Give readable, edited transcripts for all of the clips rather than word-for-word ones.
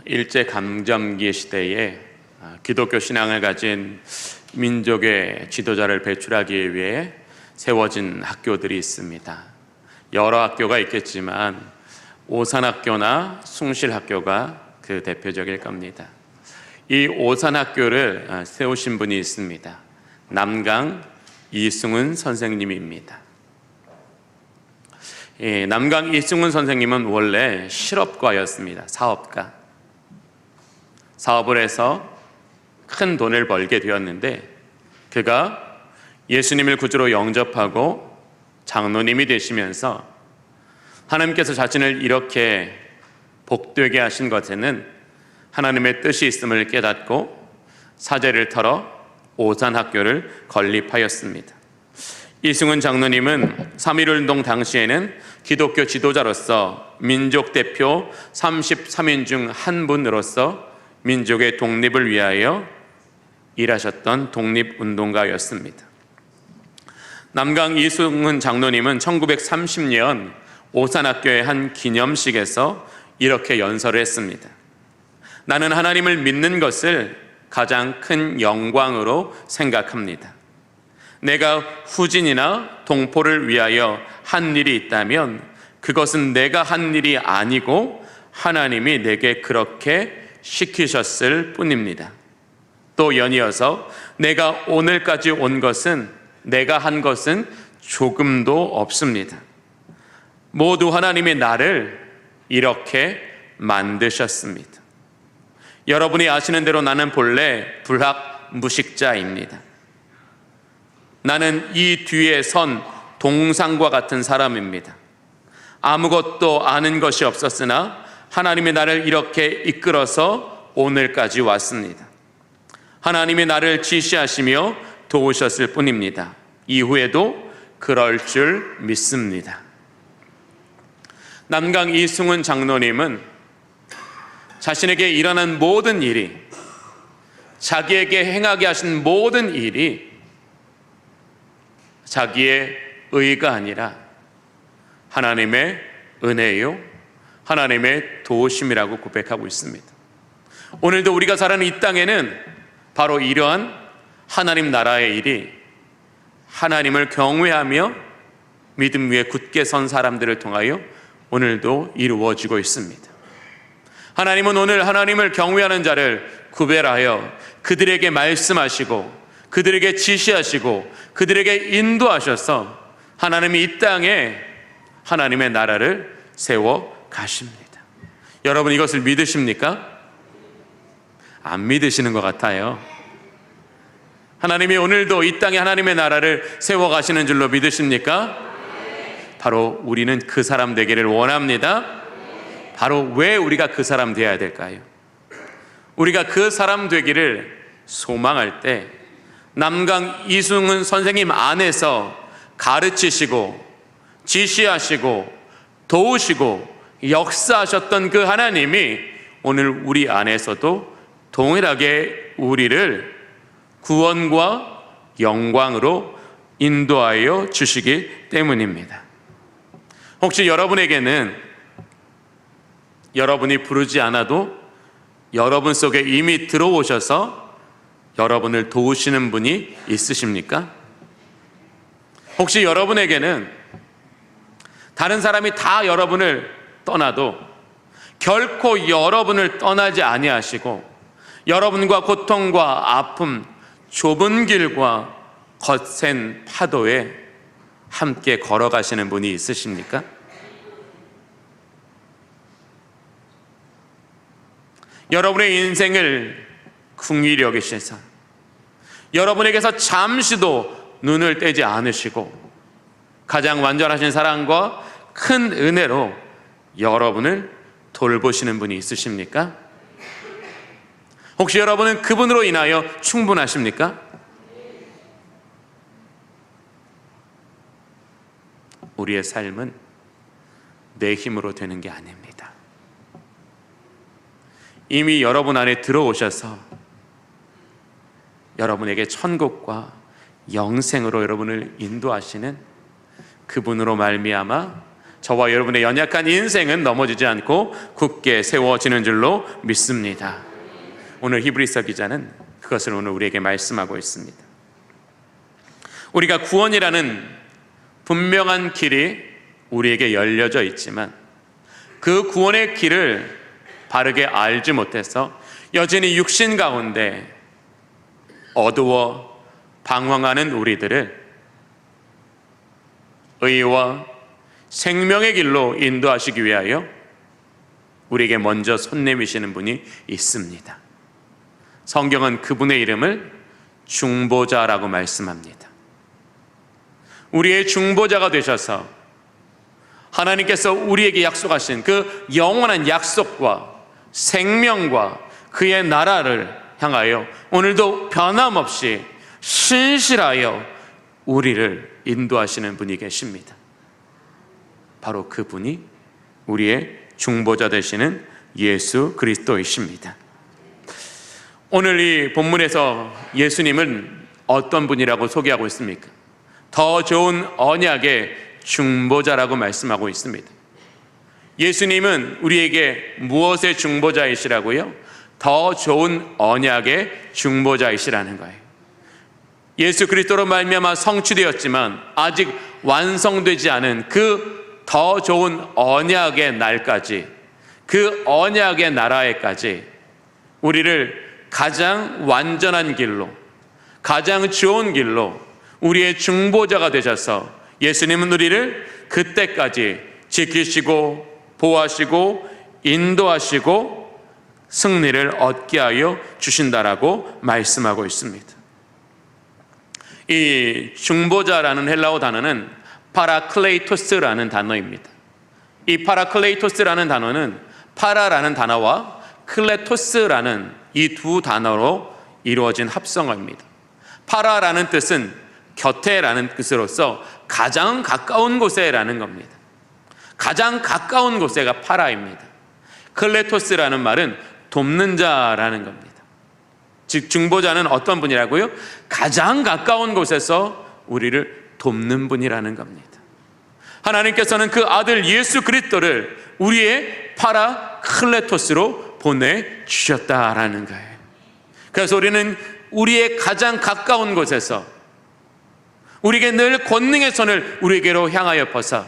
일제강점기 시대에 기독교 신앙을 가진 민족의 지도자를 배출하기 위해 세워진 학교들이 있습니다. 여러 학교가 있겠지만 오산학교나 숭실학교가 그 대표적일 겁니다. 이 오산학교를 세우신 분이 있습니다. 남강 이승훈 선생님입니다. 남강 이승훈 선생님은 원래 실업가였습니다. 사업가. 사업을 해서 큰 돈을 벌게 되었는데 그가 예수님을 구주로 영접하고 장로님이 되시면서 하나님께서 자신을 이렇게 복되게 하신 것에는 하나님의 뜻이 있음을 깨닫고 사제를 털어 오산학교를 건립하였습니다. 이승훈 장로님은 3.1운동 당시에는 기독교 지도자로서 민족 대표 33인 중 한 분으로서 민족의 독립을 위하여 일하셨던 독립운동가였습니다. 남강 이승훈 장로님은 1930년 오산학교의 한 기념식에서 이렇게 연설을 했습니다. 나는 하나님을 믿는 것을 가장 큰 영광으로 생각합니다. 내가 후진이나 동포를 위하여 한 일이 있다면 그것은 내가 한 일이 아니고 하나님이 내게 그렇게 시키셨을 뿐입니다. 또 연이어서 내가 오늘까지 온 것은 내가 한 것은 조금도 없습니다. 모두 하나님이 나를 이렇게 만드셨습니다. 여러분이 아시는 대로 나는 본래 불학무식자입니다. 나는 이 뒤에 선 동상과 같은 사람입니다. 아무것도 아는 것이 없었으나 하나님이 나를 이렇게 이끌어서 오늘까지 왔습니다. 하나님이 나를 지시하시며 도우셨을 뿐입니다. 이후에도 그럴 줄 믿습니다. 남강 이승훈 장로님은 자신에게 일어난 모든 일이, 자기에게 행하게 하신 모든 일이 자기의 의가 아니라 하나님의 은혜요, 하나님의 도우심이라고 고백하고 있습니다. 오늘도 우리가 살아가는 이 땅에는 바로 이러한 하나님 나라의 일이 하나님을 경외하며 믿음 위에 굳게 선 사람들을 통하여 오늘도 이루어지고 있습니다. 하나님은 오늘 하나님을 경외하는 자를 구별하여 그들에게 말씀하시고 그들에게 지시하시고 그들에게 인도하셔서 하나님이 이 땅에 하나님의 나라를 세워 가십니다. 여러분 이것을 믿으십니까? 안 믿으시는 것 같아요. 하나님이 오늘도 이 땅에 하나님의 나라를 세워 가시는 줄로 믿으십니까? 바로 우리는 그 사람 되기를 원합니다. 바로 왜 우리가 그 사람 되어야 될까요? 우리가 그 사람 되기를 소망할 때 남강 이승훈 선생님 안에서 가르치시고 지시하시고 도우시고 역사하셨던 그 하나님이 오늘 우리 안에서도 동일하게 우리를 구원과 영광으로 인도하여 주시기 때문입니다. 혹시 여러분에게는 여러분이 부르지 않아도 여러분 속에 이미 들어오셔서 여러분을 도우시는 분이 있으십니까? 혹시 여러분에게는 다른 사람이 다 여러분을 떠나도 결코 여러분을 떠나지 아니하시고 여러분과 고통과 아픔, 좁은 길과 거센 파도에 함께 걸어가시는 분이 있으십니까? 여러분의 인생을 긍휼히 여기셔서 여러분에게서 잠시도 눈을 떼지 않으시고 가장 완전하신 사랑과 큰 은혜로 여러분을 돌보시는 분이 있으십니까? 혹시 여러분은 그분으로 인하여 충분하십니까? 우리의 삶은 내 힘으로 되는 게 아닙니다. 이미 여러분 안에 들어오셔서 여러분에게 천국과 영생으로 여러분을 인도하시는 그분으로 말미암아 저와 여러분의 연약한 인생은 넘어지지 않고 굳게 세워지는 줄로 믿습니다. 오늘 히브리서 기자는 그것을 오늘 우리에게 말씀하고 있습니다. 우리가 구원이라는 분명한 길이 우리에게 열려져 있지만 그 구원의 길을 바르게 알지 못해서 여전히 육신 가운데 어두워 방황하는 우리들을 의와 생명의 길로 인도하시기 위하여 우리에게 먼저 손 내미시는 분이 있습니다. 성경은 그분의 이름을 중보자라고 말씀합니다. 우리의 중보자가 되셔서 하나님께서 우리에게 약속하신 그 영원한 약속과 생명과 그의 나라를 향하여 오늘도 변함없이 신실하여 우리를 인도하시는 분이 계십니다. 바로 그분이 우리의 중보자 되시는 예수 그리스도이십니다. 오늘 이 본문에서 예수님은 어떤 분이라고 소개하고 있습니까? 더 좋은 언약의 중보자라고 말씀하고 있습니다. 예수님은 우리에게 무엇의 중보자이시라고요? 더 좋은 언약의 중보자이시라는 거예요. 예수 그리스도로 말미암아 성취되었지만 아직 완성되지 않은 그 더 좋은 언약의 날까지, 그 언약의 나라에까지 우리를 가장 완전한 길로, 가장 좋은 길로 우리의 중보자가 되셔서 예수님은 우리를 그때까지 지키시고 보호하시고 인도하시고 승리를 얻게 하여 주신다라고 말씀하고 있습니다. 이 중보자라는 헬라어 단어는 파라클레이토스라는 단어입니다. 이 파라클레이토스라는 단어는 파라라는 단어와 클레토스라는 이 두 단어로 이루어진 합성어입니다. 파라라는 뜻은 곁에라는 뜻으로서 가장 가까운 곳에라는 겁니다. 가장 가까운 곳에가 파라입니다. 클레토스라는 말은 돕는 자라는 겁니다. 즉 중보자는 어떤 분이라고요? 가장 가까운 곳에서 우리를 돕는 분이라는 겁니다. 하나님께서는 그 아들 예수 그리스도를 우리의 파라클레토스로 보내주셨다라는 거예요. 그래서 우리는 우리의 가장 가까운 곳에서 우리에게 늘 권능의 손을 우리에게로 향하여 뻗어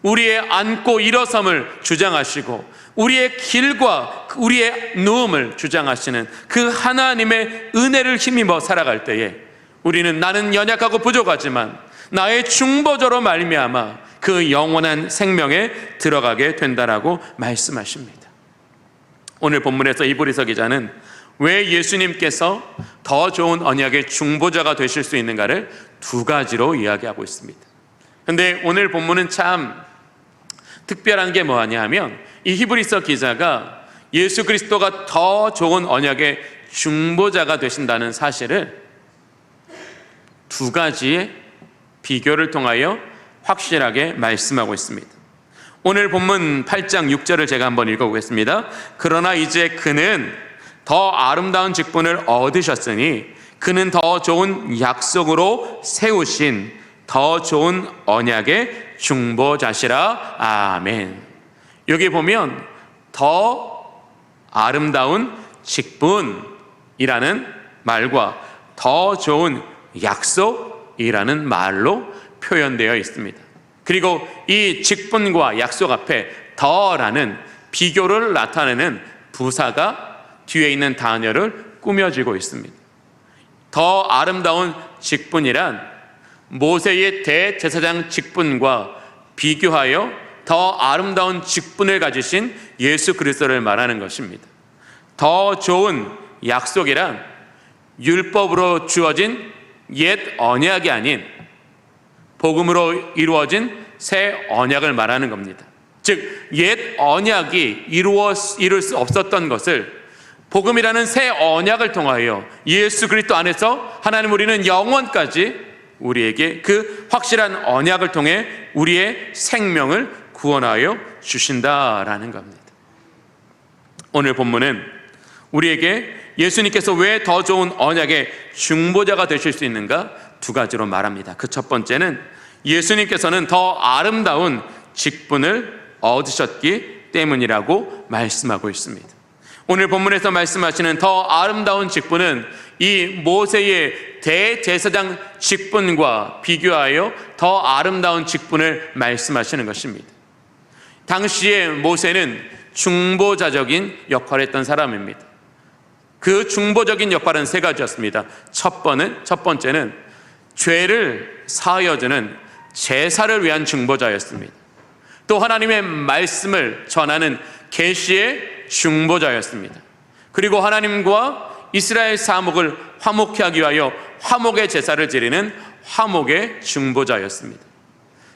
우리의 앉고 일어섬을 주장하시고 우리의 길과 우리의 누움을 주장하시는 그 하나님의 은혜를 힘입어 살아갈 때에 우리는 나는 연약하고 부족하지만 나의 중보자로 말미암아 그 영원한 생명에 들어가게 된다라고 말씀하십니다. 오늘 본문에서 히브리서 기자는 왜 예수님께서 더 좋은 언약의 중보자가 되실 수 있는가를 두 가지로 이야기하고 있습니다. 그런데 오늘 본문은 참 특별한 게 뭐냐 하면 이 히브리서 기자가 예수 그리스도가 더 좋은 언약의 중보자가 되신다는 사실을 두 가지의 비교를 통하여 확실하게 말씀하고 있습니다. 오늘 본문 8장 6절을 제가 한번 읽어보겠습니다. 그러나 이제 그는 더 아름다운 직분을 얻으셨으니 그는 더 좋은 약속으로 세우신 더 좋은 언약의 중보자시라. 아멘. 여기 보면 더 아름다운 직분이라는 말과 더 좋은 약속이라는 말로 표현되어 있습니다. 그리고 이 직분과 약속 앞에 더라는 비교를 나타내는 부사가 뒤에 있는 단어를 꾸며지고 있습니다. 더 아름다운 직분이란 모세의 대제사장 직분과 비교하여 더 아름다운 직분을 가지신 예수 그리스도를 말하는 것입니다. 더 좋은 약속이란 율법으로 주어진 옛 언약이 아닌 복음으로 이루어진 새 언약을 말하는 겁니다. 즉 옛 언약이 이룰 수 없었던 것을 복음이라는 새 언약을 통하여 예수 그리스도 안에서 하나님 우리는 영원까지 우리에게 그 확실한 언약을 통해 우리의 생명을 구원하여 주신다라는 겁니다. 오늘 본문은 우리에게 예수님께서 왜 더 좋은 언약의 중보자가 되실 수 있는가 두 가지로 말합니다. 그 첫 번째는 예수님께서는 더 아름다운 직분을 얻으셨기 때문이라고 말씀하고 있습니다. 오늘 본문에서 말씀하시는 더 아름다운 직분은 이 모세의 대제사장 직분과 비교하여 더 아름다운 직분을 말씀하시는 것입니다. 당시에 모세는 중보자적인 역할을 했던 사람입니다. 그 중보적인 역할은 세 가지였습니다. 첫 번째는 죄를 사하여주는 제사를 위한 중보자였습니다. 또 하나님의 말씀을 전하는 계시의 중보자였습니다. 그리고 하나님과 이스라엘 사목을 화목케 하기 위하여 화목의 제사를 드리는 화목의 중보자였습니다.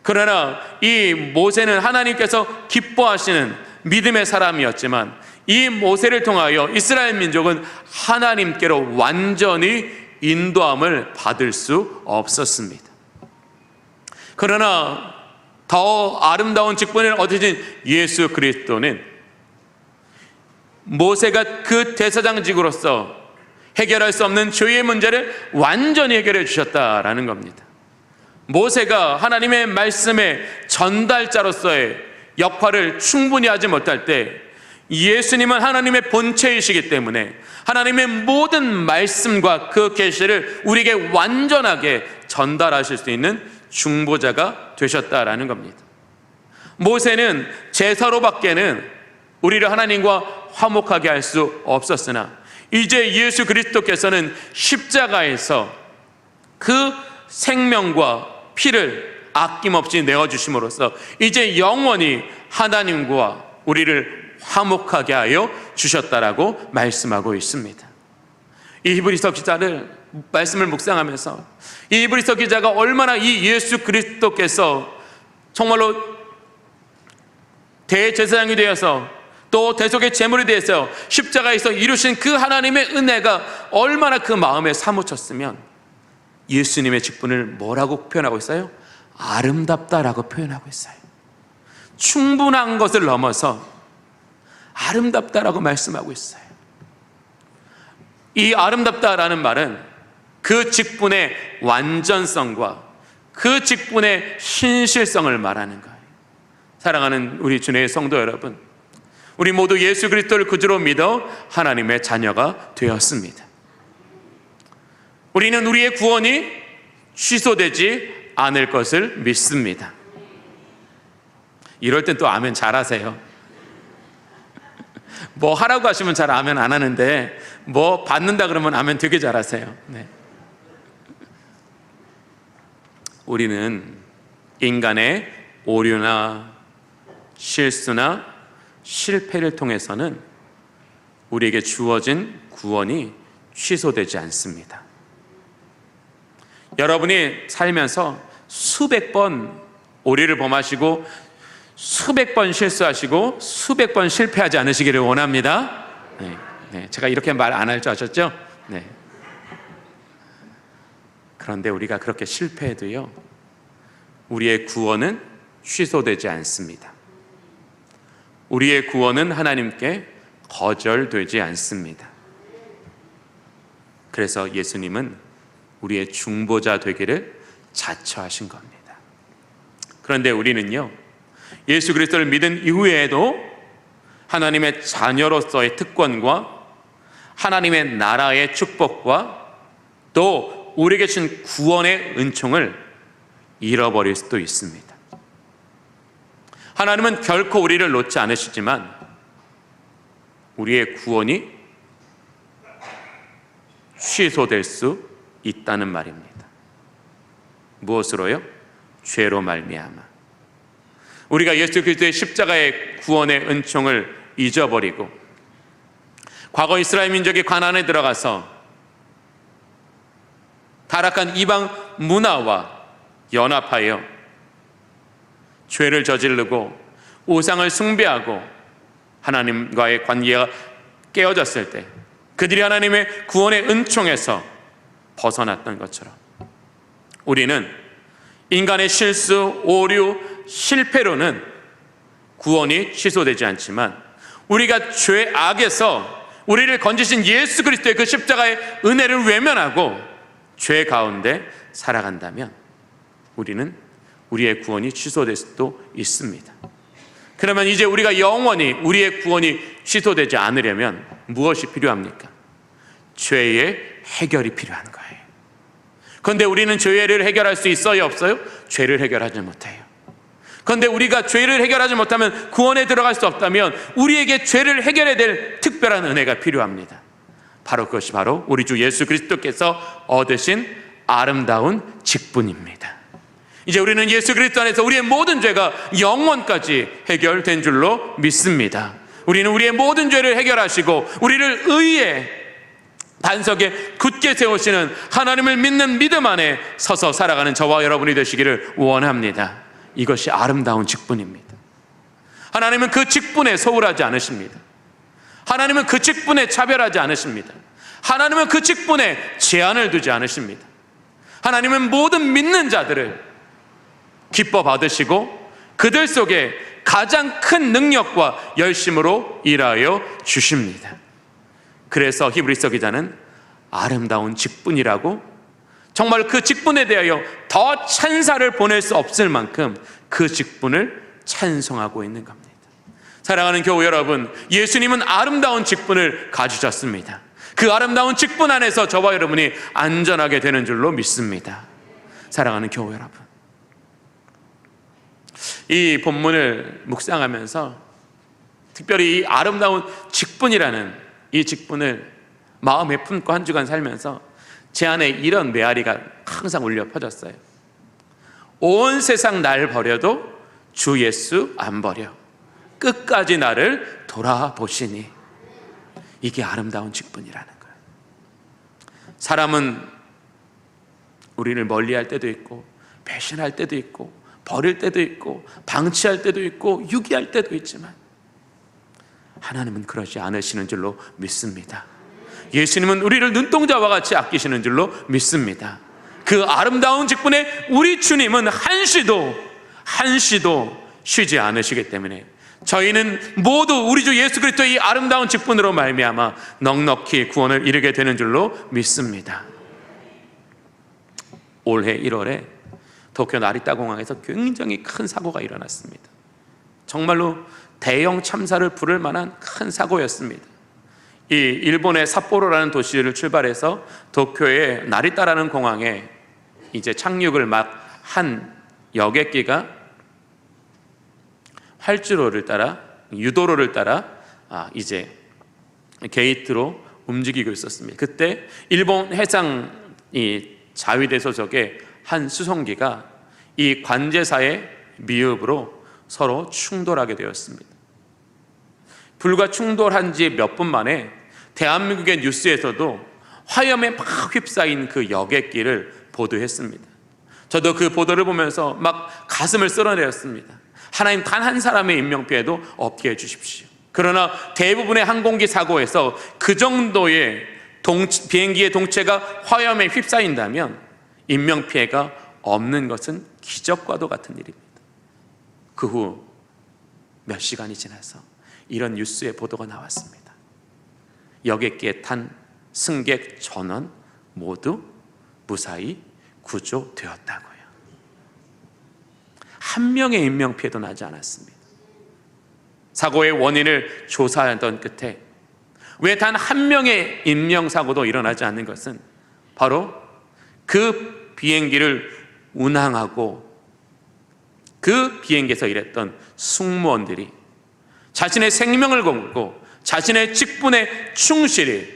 그러나 이 모세는 하나님께서 기뻐하시는 믿음의 사람이었지만 이 모세를 통하여 이스라엘 민족은 하나님께로 완전히 인도함을 받을 수 없었습니다. 그러나 더 아름다운 직분을 얻으신 예수 그리스도는 모세가 그 대사장직으로서 해결할 수 없는 죄의 문제를 완전히 해결해 주셨다라는 겁니다. 모세가 하나님의 말씀의 전달자로서의 역할을 충분히 하지 못할 때 예수님은 하나님의 본체이시기 때문에 하나님의 모든 말씀과 그 계시를 우리에게 완전하게 전달하실 수 있는 중보자가 되셨다라는 겁니다. 모세는 제사로밖에는 우리를 하나님과 화목하게 할 수 없었으나 이제 예수 그리스도께서는 십자가에서 그 생명과 피를 아낌없이 내어주심으로써 이제 영원히 하나님과 우리를 화목하게 하여 주셨다라고 말씀하고 있습니다. 이 히브리서 기자를 말씀을 묵상하면서 이 히브리서 기자가 얼마나 이 예수 그리스도께서 정말로 대제사장이 되어서 또 대속의 제물이 되어서 십자가에서 이루신 그 하나님의 은혜가 얼마나 그 마음에 사무쳤으면 예수님의 직분을 뭐라고 표현하고 있어요? 아름답다라고 표현하고 있어요. 충분한 것을 넘어서 아름답다라고 말씀하고 있어요. 이 아름답다라는 말은 그 직분의 완전성과 그 직분의 신실성을 말하는 거예요. 사랑하는 우리 주님의 성도 여러분, 우리 모두 예수 그리스도를 구주로 믿어 하나님의 자녀가 되었습니다. 우리는 우리의 구원이 취소되지 않을 것을 믿습니다. 이럴 땐 또 아멘 잘하세요. 뭐 하라고 하시면 잘 아멘 안 하는데 뭐 받는다 그러면 아멘 되게 잘하세요. 네. 우리는 인간의 오류나 실수나 실패를 통해서는 우리에게 주어진 구원이 취소되지 않습니다. 여러분이 살면서 수백 번 오류를 범하시고 수백 번 실수하시고 수백 번 실패하지 않으시기를 원합니다. 네, 제가 이렇게 말 안 할 줄 아셨죠? 네. 그런데 우리가 그렇게 실패해도요, 우리의 구원은 취소되지 않습니다. 우리의 구원은 하나님께 거절되지 않습니다. 그래서 예수님은 우리의 중보자 되기를 자처하신 겁니다. 그런데 우리는요, 예수 그리스도를 믿은 이후에도 하나님의 자녀로서의 특권과 하나님의 나라의 축복과 또 우리에게 주신 구원의 은총을 잃어버릴 수도 있습니다. 하나님은 결코 우리를 놓지 않으시지만 우리의 구원이 취소될 수 있다는 말입니다. 무엇으로요? 죄로 말미암아. 우리가 예수 그리스도의 십자가의 구원의 은총을 잊어버리고 과거 이스라엘 민족이 가나안에 들어가서 타락한 이방 문화와 연합하여 죄를 저지르고 우상을 숭배하고 하나님과의 관계가 깨어졌을 때 그들이 하나님의 구원의 은총에서 벗어났던 것처럼 우리는 인간의 실수, 오류, 실패로는 구원이 취소되지 않지만 우리가 죄악에서 우리를 건지신 예수 그리스도의 그 십자가의 은혜를 외면하고 죄 가운데 살아간다면 우리는 우리의 구원이 취소될 수도 있습니다. 그러면 이제 우리가 영원히 우리의 구원이 취소되지 않으려면 무엇이 필요합니까? 죄의 해결이 필요한 거예요. 그런데 우리는 죄를 해결할 수 있어요, 없어요? 죄를 해결하지 못해요. 그런데 우리가 죄를 해결하지 못하면 구원에 들어갈 수 없다면 우리에게 죄를 해결해야 될 특별한 은혜가 필요합니다. 바로 그것이 바로 우리 주 예수 그리스도께서 얻으신 아름다운 직분입니다. 이제 우리는 예수 그리스도 안에서 우리의 모든 죄가 영원까지 해결된 줄로 믿습니다. 우리는 우리의 모든 죄를 해결하시고 우리를 의의 반석에 굳게 세우시는 하나님을 믿는 믿음 안에 서서 살아가는 저와 여러분이 되시기를 원합니다. 이것이 아름다운 직분입니다. 하나님은 그 직분에 소홀하지 않으십니다. 하나님은 그 직분에 차별하지 않으십니다. 하나님은 그 직분에 제한을 두지 않으십니다. 하나님은 모든 믿는 자들을 기뻐 받으시고 그들 속에 가장 큰 능력과 열심으로 일하여 주십니다. 그래서 히브리서 기자는 아름다운 직분이라고 정말 그 직분에 대하여 더 찬사를 보낼 수 없을 만큼 그 직분을 찬송하고 있는 겁니다. 사랑하는 교우 여러분, 예수님은 아름다운 직분을 가지셨습니다. 그 아름다운 직분 안에서 저와 여러분이 안전하게 되는 줄로 믿습니다. 사랑하는 교우 여러분, 이 본문을 묵상하면서 특별히 이 아름다운 직분이라는 이 직분을 마음에 품고 한 주간 살면서 제 안에 이런 메아리가 항상 울려 퍼졌어요. 온 세상 날 버려도 주 예수 안 버려 끝까지 나를 돌아보시니. 이게 아름다운 직분이라는 거예요. 사람은 우리를 멀리할 때도 있고 배신할 때도 있고 버릴 때도 있고 방치할 때도 있고 유기할 때도 있지만 하나님은 그러지 않으시는 줄로 믿습니다. 예수님은 우리를 눈동자와 같이 아끼시는 줄로 믿습니다. 그 아름다운 직분에 우리 주님은 한시도 쉬지 않으시기 때문에 저희는 모두 우리 주 예수 그리스도의 이 아름다운 직분으로 말미암아 넉넉히 구원을 이루게 되는 줄로 믿습니다. 올해 1월에 도쿄 나리타 공항에서 굉장히 큰 사고가 일어났습니다. 정말로 대형 참사를 부를 만한 큰 사고였습니다. 이 일본의 삿포로라는 도시를 출발해서 도쿄의 나리타라는 공항에 이제 착륙을 막 한 여객기가 활주로를 따라 유도로를 따라 이제 게이트로 움직이고 있었습니다. 그때 일본 해상 자위대 소속의 한 수송기가 이 관제사의 미흡으로 서로 충돌하게 되었습니다. 불과 충돌한 지 몇 분 만에 대한민국의 뉴스에서도 화염에 막 휩싸인 그 여객기를 보도했습니다. 저도 그 보도를 보면서 막 가슴을 쓸어내렸습니다. 하나님, 단 한 사람의 인명피해도 없게 해주십시오. 그러나 대부분의 항공기 사고에서 그 정도의 비행기의 동체가 화염에 휩싸인다면 인명피해가 없는 것은 기적과도 같은 일입니다. 그 후 몇 시간이 지나서 이런 뉴스의 보도가 나왔습니다. 여객기에 탄 승객 전원 모두 무사히 구조되었다고요. 한 명의 인명피해도 나지 않았습니다. 사고의 원인을 조사하던 끝에 왜 단 한 명의 인명사고도 일어나지 않는 것은 바로 그 비행기를 운항하고 그 비행기에서 일했던 승무원들이 자신의 생명을 걸고 자신의 직분에 충실히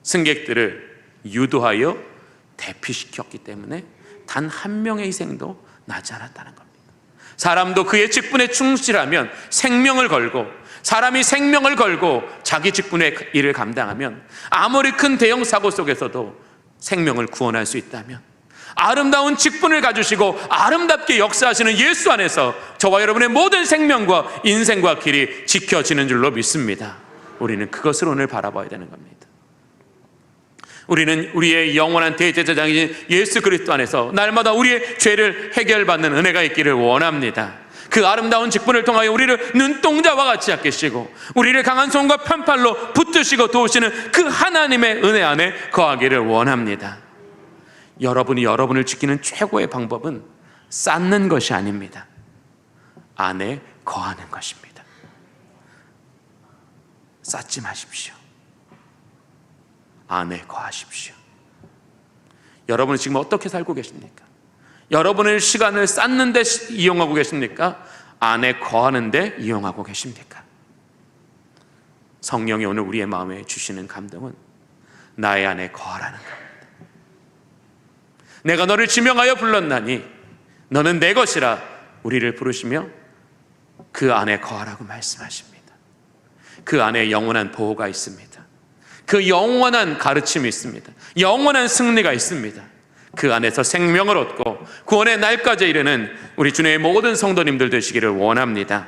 승객들을 유도하여 대피시켰기 때문에 단 한 명의 희생도 나지 않았다는 겁니다. 사람도 그의 직분에 충실하면 생명을 걸고, 사람이 생명을 걸고 자기 직분의 일을 감당하면 아무리 큰 대형 사고 속에서도 생명을 구원할 수 있다면, 아름다운 직분을 가지시고 아름답게 역사하시는 예수 안에서 저와 여러분의 모든 생명과 인생과 길이 지켜지는 줄로 믿습니다. 우리는 그것을 오늘 바라봐야 되는 겁니다. 우리는 우리의 영원한 대제사장이신 예수 그리스도 안에서 날마다 우리의 죄를 해결받는 은혜가 있기를 원합니다. 그 아름다운 직분을 통하여 우리를 눈동자와 같이 아끼시고 우리를 강한 손과 편팔로 붙드시고 도우시는 그 하나님의 은혜 안에 거하기를 원합니다. 여러분이 여러분을 지키는 최고의 방법은 쌓는 것이 아닙니다. 안에 거하는 것입니다. 쌓지 마십시오. 안에 거하십시오. 여러분은 지금 어떻게 살고 계십니까? 여러분의 시간을 쌓는 데 이용하고 계십니까? 안에 거하는 데 이용하고 계십니까? 성령이 오늘 우리의 마음에 주시는 감동은 나의 안에 거하라는 겁니다. 내가 너를 지명하여 불렀나니 너는 내 것이라 우리를 부르시며 그 안에 거하라고 말씀하십니다. 그 안에 영원한 보호가 있습니다. 그 영원한 가르침이 있습니다. 영원한 승리가 있습니다. 그 안에서 생명을 얻고 구원의 날까지 이르는 우리 주님의 모든 성도님들 되시기를 원합니다.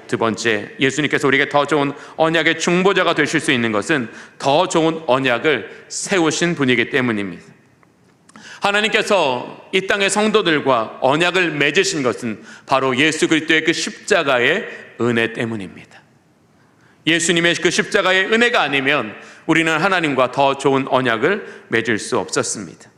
두 번째, 예수님께서 우리에게 더 좋은 언약의 중보자가 되실 수 있는 것은 더 좋은 언약을 세우신 분이기 때문입니다. 하나님께서 이 땅의 성도들과 언약을 맺으신 것은 바로 예수 그리스도의 그 십자가의 은혜 때문입니다. 예수님의 그 십자가의 은혜가 아니면 우리는 하나님과 더 좋은 언약을 맺을 수 없었습니다.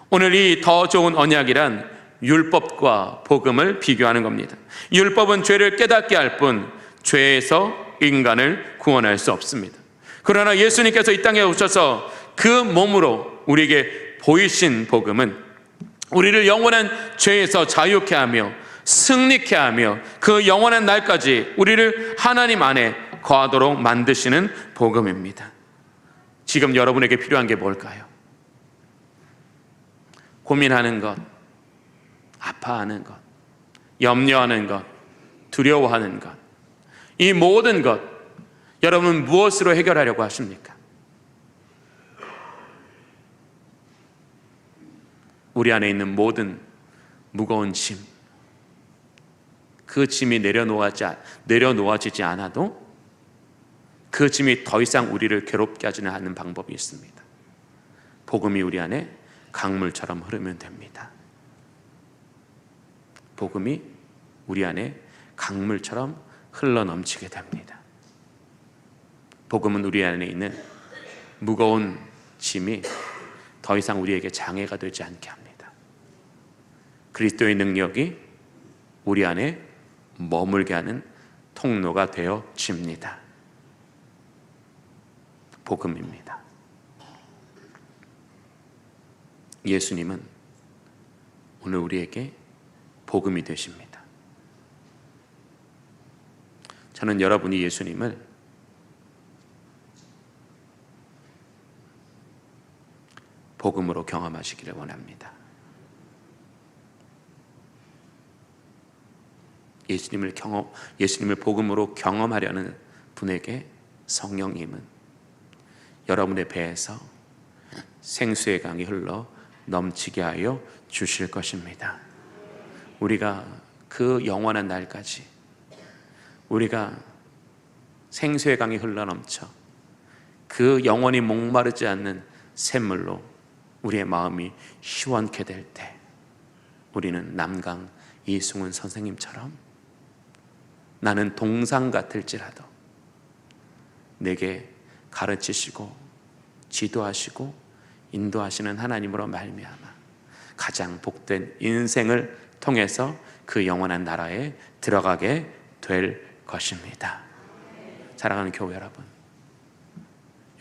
오늘 이 더 좋은 언약이란 율법과 복음을 비교하는 겁니다. 율법은 죄를 깨닫게 할 뿐 죄에서 인간을 구원할 수 없습니다. 그러나 예수님께서 이 땅에 오셔서 그 몸으로 우리에게 보이신 복음은 우리를 영원한 죄에서 자유케 하며 승리케 하며 그 영원한 날까지 우리를 하나님 안에 거하도록 만드시는 복음입니다. 지금 여러분에게 필요한 게 뭘까요? 고민하는 것, 아파하는 것, 염려하는 것, 두려워하는 것, 이 모든 것 여러분 무엇으로 해결하려고 하십니까? 우리 안에 있는 모든 무거운 짐, 그 짐이 내려놓아지지 않아도 그 짐이 더 이상 우리를 괴롭게 하지는 않는 방법이 있습니다. 복음이 우리 안에 강물처럼 흐르면 됩니다. 복음이 우리 안에 강물처럼 흘러넘치게 됩니다. 복음은 우리 안에 있는 무거운 짐이 더 이상 우리에게 장애가 되지 않게 합니다. 그리스도의 능력이 우리 안에 머물게 하는 통로가 되어집니다. 복음입니다. 예수님은 오늘 우리에게 복음이 되십니다. 저는 여러분이 예수님을 복음으로 경험하시기를 원합니다. 예수님을 복음으로 경험하려는 분에게 성령님은 여러분의 배에서 생수의 강이 흘러 넘치게 하여 주실 것입니다. 우리가 그 영원한 날까지 우리가 생수의 강이 흘러 넘쳐 그 영원히 목마르지 않는 샘물로 우리의 마음이 시원케 될 때 우리는 남강 이승훈 선생님처럼 나는 동상 같을지라도 내게 가르치시고 지도하시고 인도하시는 하나님으로 말미암아 가장 복된 인생을 통해서 그 영원한 나라에 들어가게 될 것입니다. 사랑하는 교회 여러분,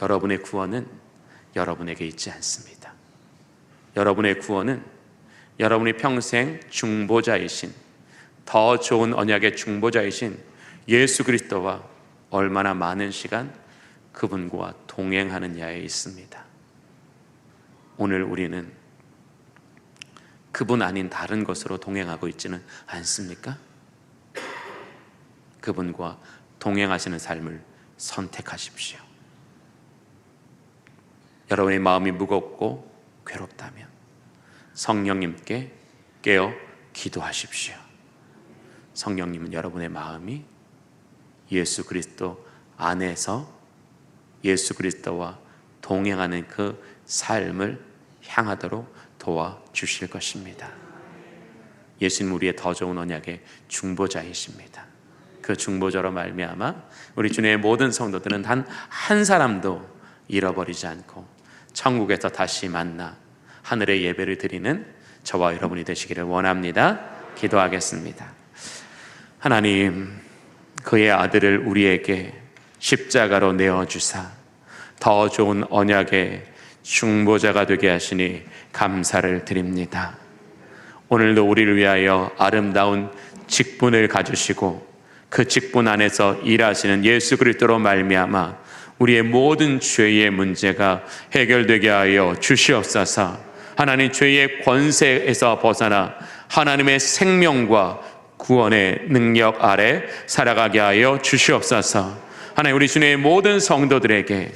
여러분의 구원은 여러분에게 있지 않습니다. 여러분의 구원은 여러분이 평생 중보자이신 더 좋은 언약의 중보자이신 예수 그리스도와 얼마나 많은 시간 그분과 동행하느냐에 있습니다. 오늘 우리는 그분 아닌 다른 것으로 동행하고 있지는 않습니까? 그분과 동행하시는 삶을 선택하십시오. 여러분의 마음이 무겁고 괴롭다면 성령님께 깨어 기도하십시오. 성령님은 여러분의 마음이 예수 그리스도 안에서 예수 그리스도와 동행하는 그 삶을 향하도록 도와주실 것입니다. 예수님 우리의 더 좋은 언약의 중보자이십니다. 그 중보자로 말미암아 우리 주님의 모든 성도들은 단 한 사람도 잃어버리지 않고 천국에서 다시 만나 하늘의 예배를 드리는 저와 여러분이 되시기를 원합니다. 기도하겠습니다. 하나님, 그의 아들을 우리에게 십자가로 내어주사 더 좋은 언약의 중보자가 되게 하시니 감사를 드립니다. 오늘도 우리를 위하여 아름다운 직분을 가주시고 그 직분 안에서 일하시는 예수 그리스도로 말미암아 우리의 모든 죄의 문제가 해결되게 하여 주시옵소서. 하나님, 죄의 권세에서 벗어나 하나님의 생명과 구원의 능력 아래 살아가게 하여 주시옵소서. 하나님, 우리 주님의 모든 성도들에게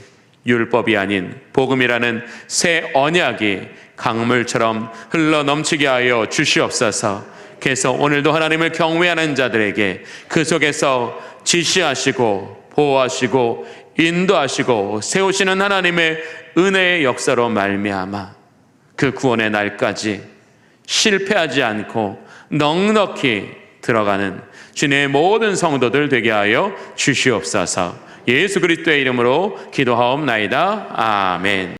율법이 아닌 복음이라는 새 언약이 강물처럼 흘러 넘치게 하여 주시옵소서. 그래서 오늘도 하나님을 경외하는 자들에게 그 속에서 지시하시고 보호하시고 인도하시고 세우시는 하나님의 은혜의 역사로 말미암아 그 구원의 날까지 실패하지 않고 넉넉히 들어가는 주님의 모든 성도들 되게 하여 주시옵소서. 예수 그리스도의 이름으로 기도하옵나이다. 아멘.